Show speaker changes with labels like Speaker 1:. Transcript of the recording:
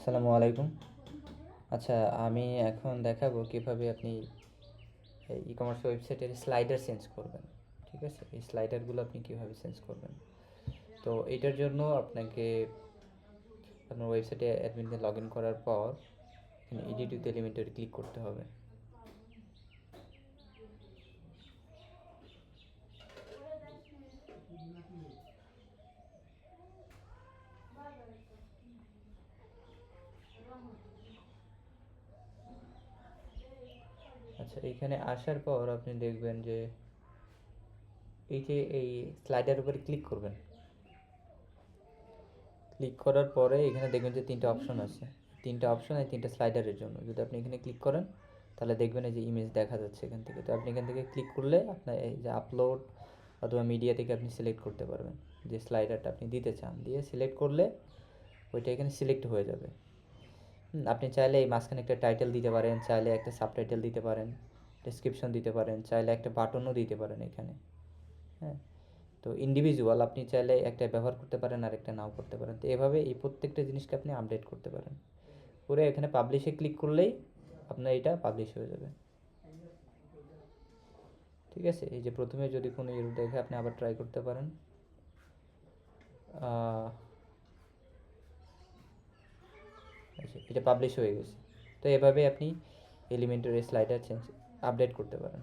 Speaker 1: আসসালামু আলাইকুম। আচ্ছা, আমি এখন দেখাবো কিভাবে আপনি এই ই-কমার্স ওয়েবসাইটের স্লাইডার চেঞ্জ করবেন। ঠিক আছে? এই স্লাইডারগুলো আপনি কিভাবে চেঞ্জ করবেন। তো এটার জন্য আপনাকে আপনার ওয়েবসাইটে অ্যাডমিন দিয়ে লগইন করার পর এখানে এডিট উইথ এলিমেন্টরে ক্লিক করতে হবে। আচ্ছা, এখানে আসার পর আপনি দেখবেন যে এই স্লাইডার উপরে ক্লিক করবেন। ক্লিক করার পরে এখানে দেখবেন যে 3টা অপশন আছে। 3টা অপশন এই 3টা স্লাইডারের জন্য। যদি আপনি এখানে ক্লিক করেন তাহলে দেখবেন এই যে ইমেজ দেখা যাচ্ছে এখান থেকে। তো আপনি এখান থেকে ক্লিক করলে আপনার এই যে আপলোড অথবা মিডিয়া থেকে আপনি সিলেক্ট করতে পারবেন যে স্লাইডারটা আপনি দিতে চান। দিয়ে সিলেক্ট করলে ওইটা এখানে সিলেক্ট হয়ে যাবে। আপনি চাইলে এই মাঝখানে একটা টাইটেল দিতে পারেন, চাইলে একটা সাবটাইটেল দিতে পারেন, ডেসক্রিপশন দিতে পারেন, চাইলে একটা বাটনও দিতে পারেন এখানে। হ্যাঁ, তো ইন্ডিভিজুয়াল আপনি চাইলে একটা ব্যবহার করতে পারেন আর একটা নাও করতে পারেন। তো এভাবে এই প্রত্যেকটা জিনিসকে আপনি আপডেট করতে পারেন। করে এখানে পাবলিশে ক্লিক করলেই আপনার এটা পাবলিশ হয়ে যাবে। ঠিক আছে? এই যে প্রথমে যদি কোনো এরর দেখে আপনি আবার ট্রাই করতে পারেন। এটা পাবলিশ হয়ে গেছে। তো এভাবে আপনি এলিমেন্টের স্লাইডার চেঞ্জ আপডেট করতে পারেন।